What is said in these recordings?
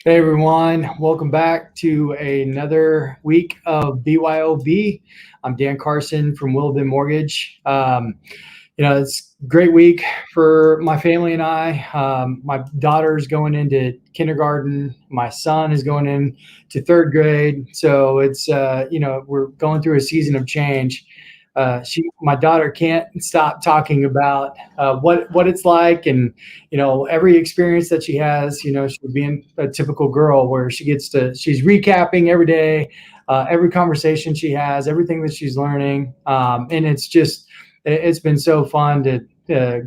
Hey everyone, welcome back to another week of B.Y.O.B. I'm Dan Carson from WIllow Mortgage. It's a great week for my family and I. My daughter's going into kindergarten. My son is going into third grade. So we're going through a season of change. My daughter can't stop talking about what it's like, and every experience that she has. She's being a typical girl where she's recapping every day, every conversation she has, everything that she's learning, and it's been so fun to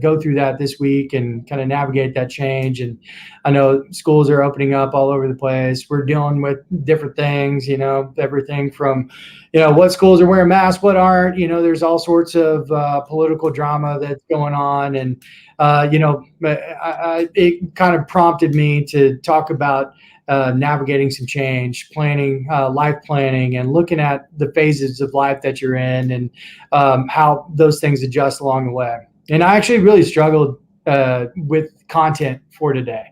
go through that this week and kind of navigate that change. And I know schools are opening up all over the place. We're dealing with different things, everything from, what schools are wearing masks, what aren't. There's all sorts of political drama that's going on. And, it kind of prompted me to talk about navigating some change, planning, life planning, and looking at the phases of life that you're in, and how those things adjust along the way. And I actually really struggled with content for today.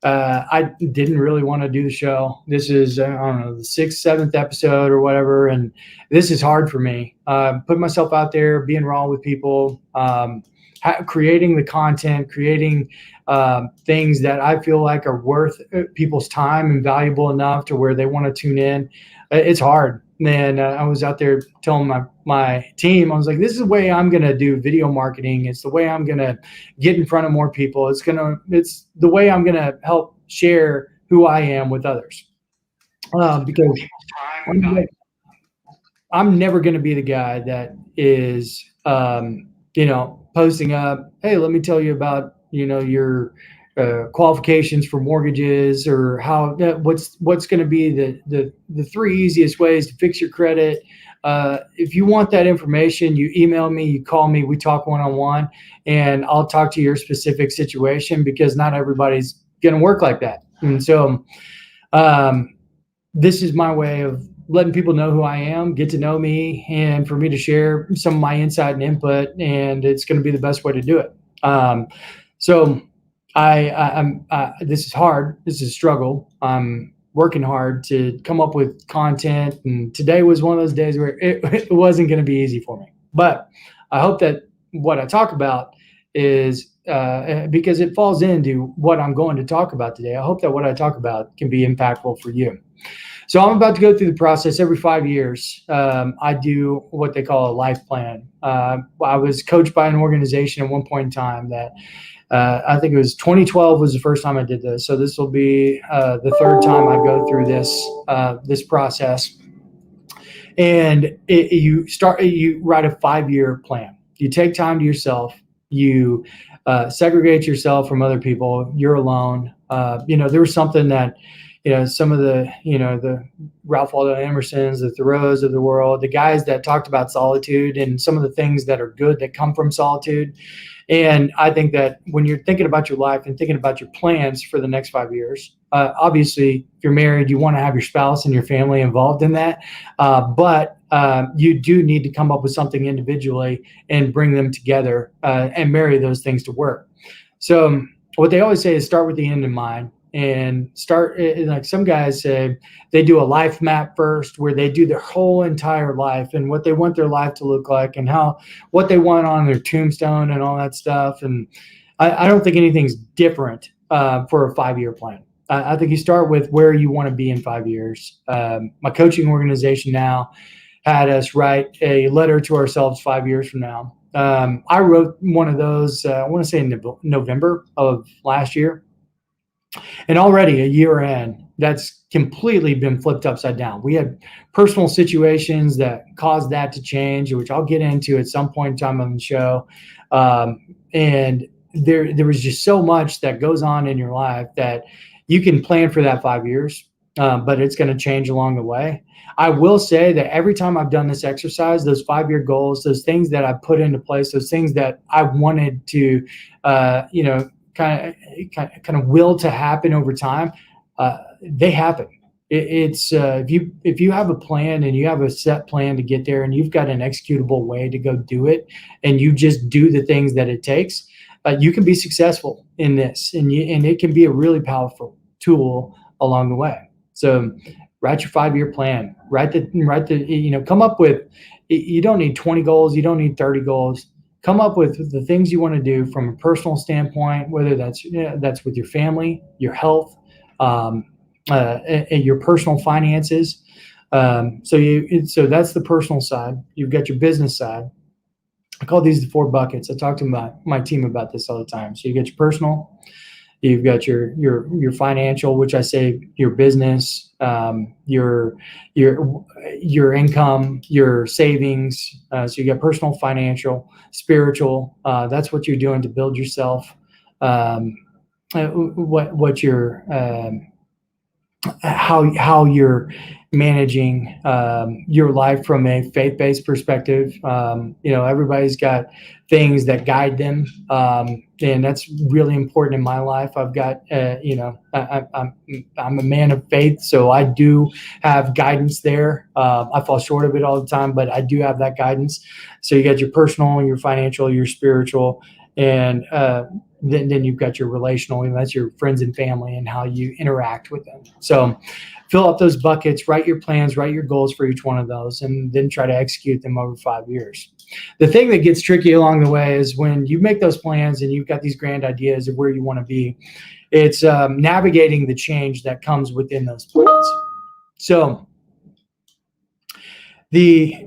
I didn't really want to do the show. This is, I don't know, the sixth, seventh episode or whatever. And this is hard for me. Putting myself out there, being raw with people, creating the content, creating things that I feel like are worth people's time and valuable enough to where they want to tune in. It's hard. And I was out there telling my team, I was like, this is the way I'm going to do video marketing. It's the way I'm going to get in front of more people. It's the way I'm going to help share who I am with others. Because I'm, I'm never going to be the guy that is, posting up, hey, let me tell you about, your qualifications for mortgages, or what's going to be the three easiest ways to fix your credit. If you want that information, you email me, you call me, we talk one-on-one, and I'll talk to your specific situation, because not everybody's going to work like that. And so, this is my way of letting people know who I am, get to know me, and for me to share some of my insight and input. And it's going to be the best way to do it. So I'm this is hard. This is a struggle. I'm working hard to come up with content. And today was one of those days where it wasn't going to be easy for me. But I hope that what I talk about is, because it falls into what I'm going to talk about today. I hope that what I talk about can be impactful for you. So I'm about to go through the process every 5 years. I do what they call a life plan. I was coached by an organization at one point in time that I think it was 2012 was the first time I did this. So this will be the third time I go through this process. And you write a 5-year plan. You take time to yourself. You segregate yourself from other people. You're alone. There was something that, some of the Ralph Waldo Emersons, the Thoreaus of the world, the guys that talked about solitude and some of the things that are good that come from solitude. And I think that when you're thinking about your life and thinking about your plans for the next 5 years, obviously, if you're married, you want to have your spouse and your family involved in that. But you do need to come up with something individually and bring them together and marry those things to work. So what they always say is start with the end in mind. And start, like some guys say, they do a life map first, where they do their whole entire life and what they want their life to look like, and what they want on their tombstone and all that stuff. And I don't think anything's different for a 5-year plan. I think you start with where you want to be in 5 years. My coaching organization now had us write a letter to ourselves 5 years from now. I wrote one of those, I want to say in November of last year. And already a year in, that's completely been flipped upside down. We had personal situations that caused that to change, which I'll get into at some point in time on the show. And there was just so much that goes on in your life that you can plan for that 5 years, but it's going to change along the way. I will say that every time I've done this exercise, those 5-year goals, those things that I put into place, those things that I wanted to, kind of will to happen over time, they happen. If you have a plan and you have a set plan to get there, and you've got an executable way to go do it, and you just do the things that it takes, you can be successful in this, and it can be a really powerful tool along the way. So write your 5-year plan. Come up with, you don't need 20 goals. You don't need 30 goals. Come up with the things you want to do from a personal standpoint, whether that's with your family, your health, and your personal finances. So that's the personal side. You've got your business side. I call these the 4 buckets. I talk to my team about this all the time. So you get your personal, you've got your financial, which I say your business, your income, your savings. So you got personal, financial, spiritual. That's what you're doing to build yourself. What your how you're managing your life from a faith-based perspective. Everybody's got things that guide them, and that's really important in my life. I've got, I'm a man of faith, so I do have guidance there. I fall short of it all the time, but I do have that guidance. So you got your personal, your financial, your spiritual, and then you've got your relational, and that's your friends and family and how you interact with them. So fill up those buckets, write your plans, write your goals for each one of those, and then try to execute them over 5 years. The thing that gets tricky along the way is when you make those plans and you've got these grand ideas of where you want to be, it's navigating the change that comes within those plans. So the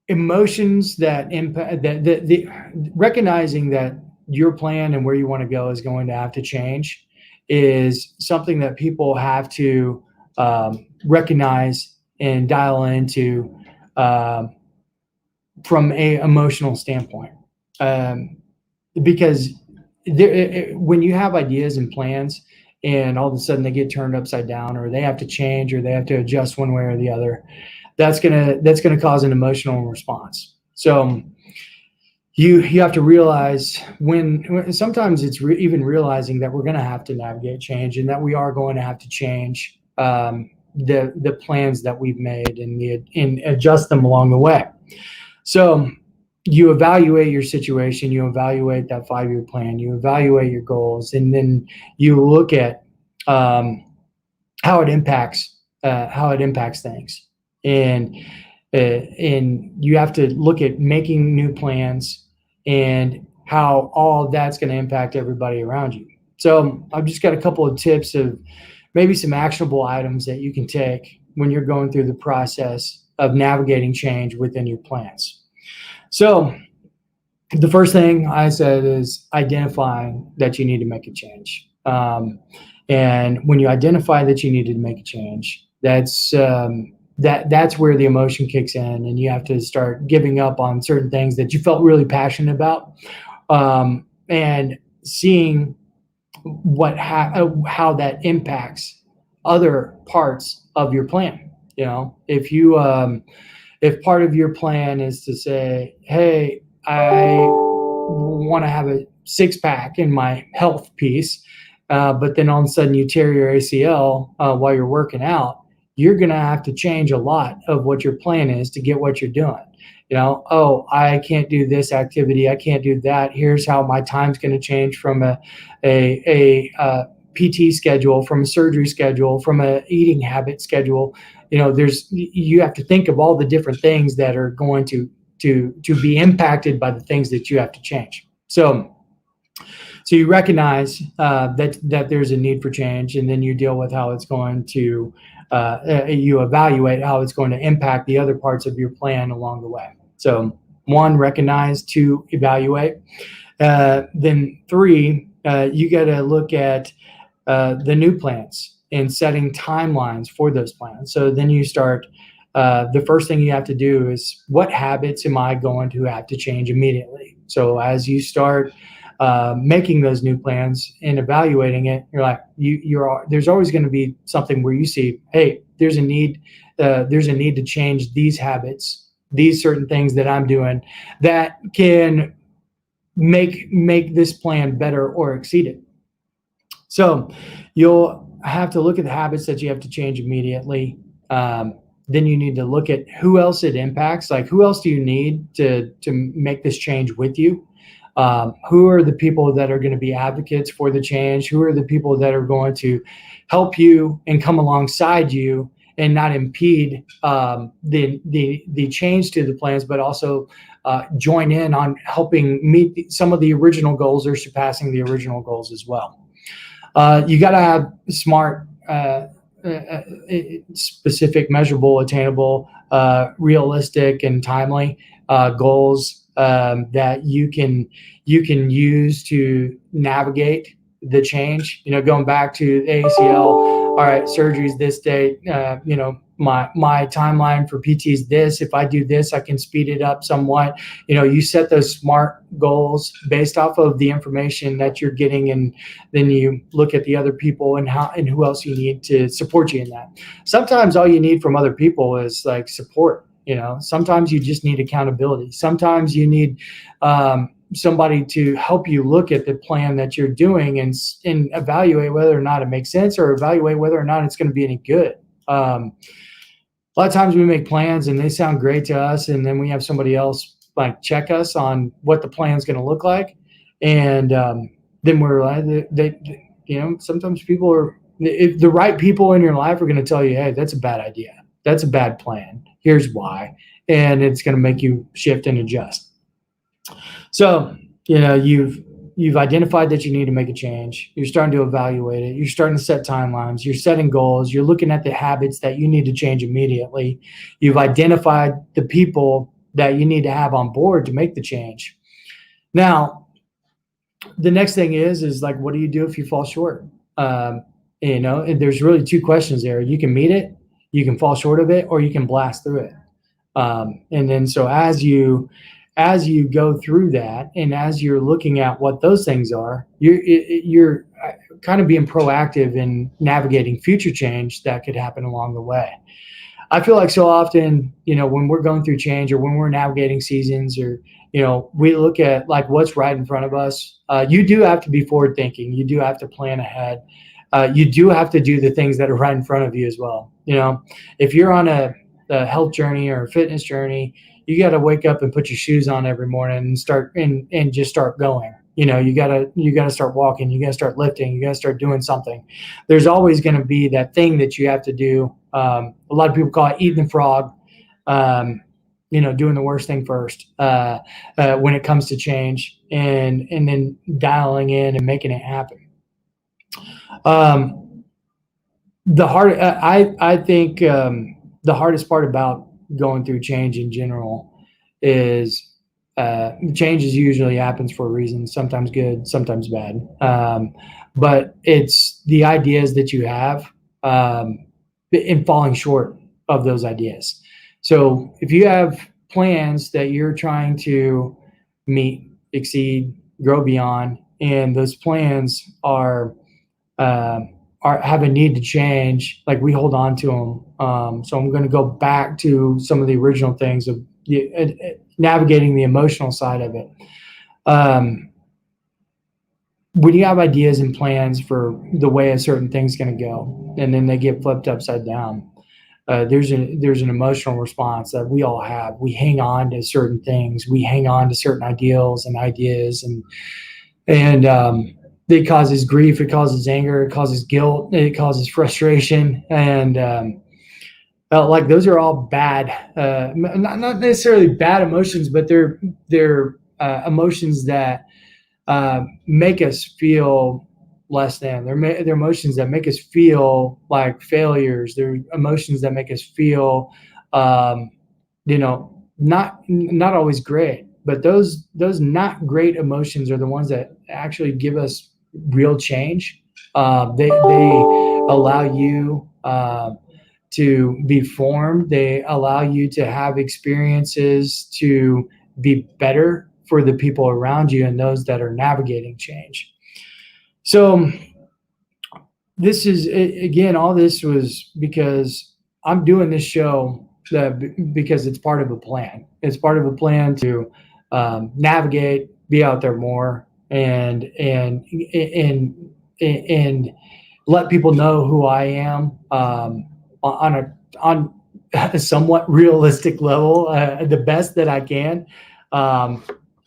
emotions that impact, the recognizing that your plan and where you want to go is going to have to change is something that people have to recognize and dial into from a emotional standpoint. Because when you have ideas and plans and all of a sudden they get turned upside down, or they have to change, or they have to adjust one way or the other, that's gonna cause an emotional response. So you have to realize when sometimes it's even realizing that we're going to have to navigate change, and that we are going to have to change the plans that we've made and adjust them along the way. So you evaluate your situation, you evaluate that 5-year plan, you evaluate your goals, and then you look at how it impacts things. And you have to look at making new plans and how all of that's going to impact everybody around you. So I've just got a couple of tips of maybe some actionable items that you can take when you're going through the process of navigating change within your plans. So the first thing I said is identifying that you need to make a change. And when you identify that you need to make a change, that's where the emotion kicks in, and you have to start giving up on certain things that you felt really passionate about, and seeing how that impacts other parts of your plan. If part of your plan is to say, hey, I want to have a 6-pack in my health piece, but then all of a sudden you tear your ACL while you're working out, you're going to have to change a lot of what your plan is to get what you're doing. I can't do this activity, I can't do that. Here's how my time's going to change from a PT schedule, from a surgery schedule, from a eating habit schedule. You have to think of all the different things that are going to be impacted by the things that you have to change. So you recognize that there's a need for change, and then you deal with how it's going to, you evaluate how it's going to impact the other parts of your plan along the way. So 1, recognize. 2, evaluate. Then 3, you got to look at the new plans and setting timelines for those plans. So then you start, the first thing you have to do is, what habits am I going to have to change immediately? So as you start making those new plans and evaluating it, you're like, there's always going to be something where you see, hey, there's a need to change these habits, these certain things that I'm doing that can make this plan better or exceed it. So you'll have to look at the habits that you have to change immediately. Then you need to look at who else it impacts. Like, who else do you need to make this change with you? Who are the people that are going to be advocates for the change? Who are the people that are going to help you and come alongside you and not impede the change to the plans, but also join in on helping meet some of the original goals or surpassing the original goals as well. You got to have smart, specific, measurable, attainable, realistic, and timely goals that you can use to navigate the change. Going back to ACL. All right, surgery's this date. My timeline for PT is this. If I do this, I can speed it up somewhat. You set those smart goals based off of the information that you're getting, and then you look at the other people and who else you need to support you in that. Sometimes all you need from other people is like support. Sometimes you just need accountability. Sometimes you need somebody to help you look at the plan that you're doing and evaluate whether or not it makes sense, or evaluate whether or not it's going to be any good. A lot of times we make plans and they sound great to us, and then we have somebody else like check us on what the plan is going to look like, and then we're like, sometimes people are, if the right people in your life are going to tell you, hey, that's a bad idea, that's a bad plan, here's why, and it's going to make you shift and adjust. So, you've identified that you need to make a change. You're starting to evaluate it. You're starting to set timelines. You're setting goals. You're looking at the habits that you need to change immediately. You've identified the people that you need to have on board to make the change. Now, the next thing is like, what do you do if you fall short? There's really two questions there. You can meet it, you can fall short of it, or you can blast through it. And then so as you go through that, and as you're looking at what those things are, you're kind of being proactive in navigating future change that could happen along the way. I feel like so often, when we're going through change, or when we're navigating seasons, or, we look at like what's right in front of us. You do have to be forward thinking. You do have to plan ahead. You do have to do the things that are right in front of you as well. If you're on a health journey or a fitness journey, you got to wake up and put your shoes on every morning and start and just start going. You got to start walking. You got to start lifting. You got to start doing something. There's always going to be that thing that you have to do. A lot of people call it eating the frog. Doing the worst thing first when it comes to change, and then dialing in and making it happen. I think the hardest part about going through change in general is change usually happens for a reason, sometimes good, sometimes bad. But it's the ideas that you have in falling short of those ideas. So if you have plans that you're trying to meet, exceed, grow beyond, and those plans are have a need to change, like we hold on to them. So I'm going to go back to some of the original things of navigating the emotional side of it. When you have ideas and plans for the way a certain thing's going to go, and then they get flipped upside down, there's an emotional response that we all have. We hang on to certain things. We hang on to certain ideals and ideas, and it causes grief, it causes anger, it causes guilt, it causes frustration, and like those are all bad, not necessarily bad emotions, but they're emotions that make us feel less than. They're emotions that make us feel like failures. They're emotions that make us feel, not always great. But those not great emotions are the ones that actually give us real change. They allow you to be formed. They allow you to have experiences to be better for the people around you and those that are navigating change. So this is, again, all this was because I'm doing this show because it's part of a plan. It's part of a plan to navigate, be out there more, and let people know who I am on a somewhat realistic level, the best that I can.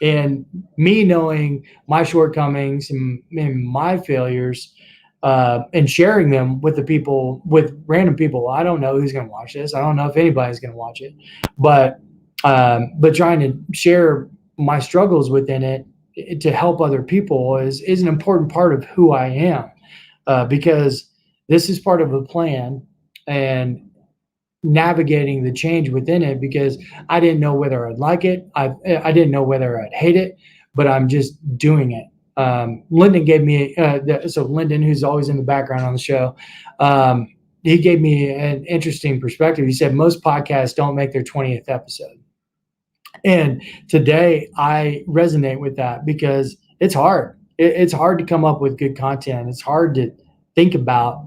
And me knowing my shortcomings and my failures, and sharing them with the people, with random people. I don't know who's going to watch this. I don't know if anybody's going to watch it, but trying to share my struggles within it to help other people is an important part of who I am, because this is part of a plan, and navigating the change within it, because I didn't know whether I'd like it. I didn't know whether I'd hate it, but I'm just doing it. Lyndon gave me, so Lyndon, who's always in the background on the show, he gave me an interesting perspective. He said most podcasts don't make their 20th episode. And today I resonate with that, because it's hard. It's hard to come up with good content. It's hard to think about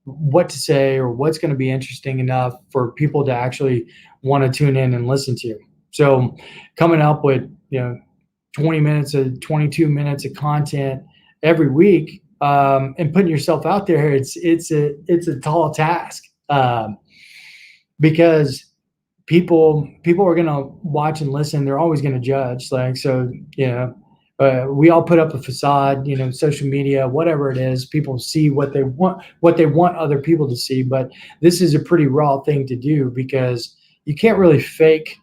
what to say or what's going to be interesting enough for people to actually want to tune in and listen to. So coming up with 20 minutes of 22 minutes of content every week, and putting yourself out there, it's a tall task, because people are going to watch and listen. They're always going to judge. We all put up a facade, social media, whatever it is. People see what they want other people to see. But this is a pretty raw thing to do, because you can't really fake,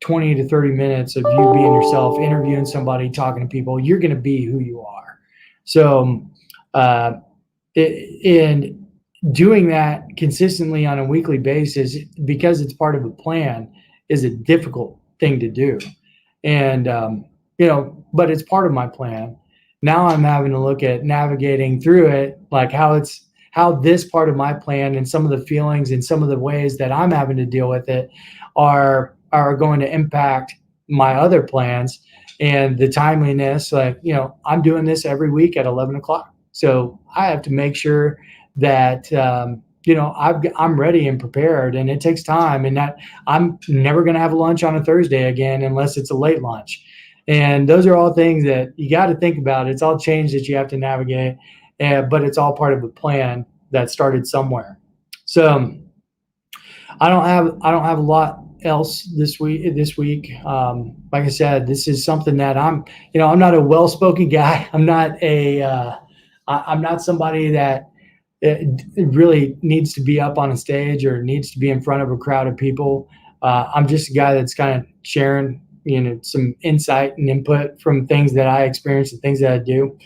20 to 30 minutes of you being yourself, interviewing somebody, talking to people. You're going to be who you are. So, and doing that consistently on a weekly basis, because it's part of a plan, is a difficult thing to do. And, but it's part of my plan. Now I'm having to look at navigating through it, like how this part of my plan and some of the feelings and some of the ways that I'm having to deal with it are going to impact my other plans, and the timeliness. I'm doing this every week at 11 o'clock. So I have to make sure that, I'm ready and prepared, and it takes time, and that I'm never going to have lunch on a Thursday again, unless it's a late lunch. And those are all things that you got to think about. It's all change that you have to navigate, but it's all part of a plan that started somewhere. So I don't have a lot else this week. Like I said, this is something that I'm not a well-spoken guy. I'm not somebody that it really needs to be up on a stage or needs to be in front of a crowd of people. I'm just a guy that's kind of sharing, some insight and input from things that I experience and things that I do.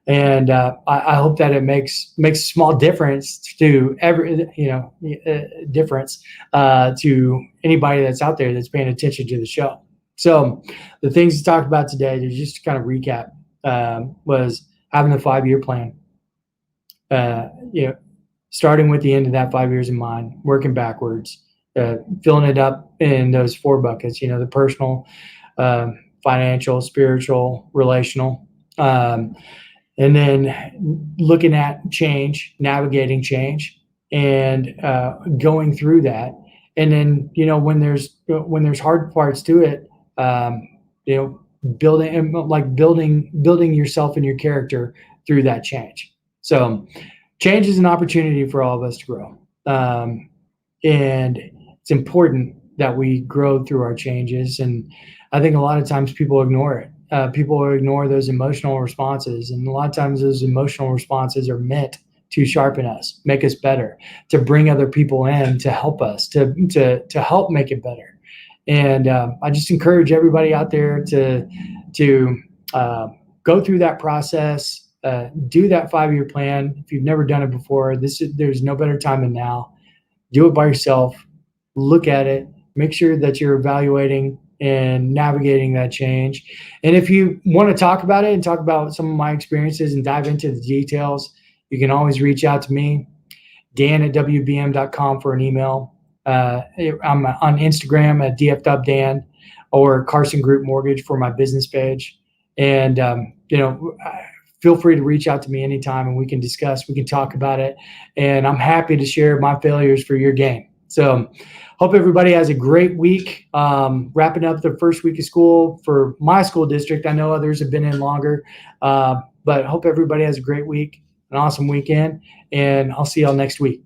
And I hope that it makes a small difference to to anybody that's out there that's paying attention to the show. So the things we talked about today, to just kind of recap, was having a 5-year plan. Starting with the end of that 5 years in mind, working backwards, filling it up in those 4 buckets, the personal, financial, spiritual, relational, and then looking at change, navigating change, and going through that. And then, when there's hard parts to it, building yourself and your character through that change. So change is an opportunity for all of us to grow. And it's important that we grow through our changes. And I think a lot of times people ignore it. People ignore those emotional responses. And a lot of times those emotional responses are meant to sharpen us, make us better, to bring other people in, to help us, to help make it better. And I just encourage everybody out there to go through that process, do that 5-year plan. If you've never done it before, there's no better time than now. Do it by yourself. Look at it. Make sure that you're evaluating and navigating that change. And if you want to talk about it and talk about some of my experiences and dive into the details, you can always reach out to me, dan@wbm.com, for an email. I'm on Instagram at dfdubdan, or Carson Group Mortgage for my business page. And, feel free to reach out to me anytime, and we can discuss, we can talk about it. And I'm happy to share my failures for your gain. So hope everybody has a great week. Wrapping up the first week of school for my school district. I know others have been in longer, but hope everybody has a great week, an awesome weekend, and I'll see y'all next week.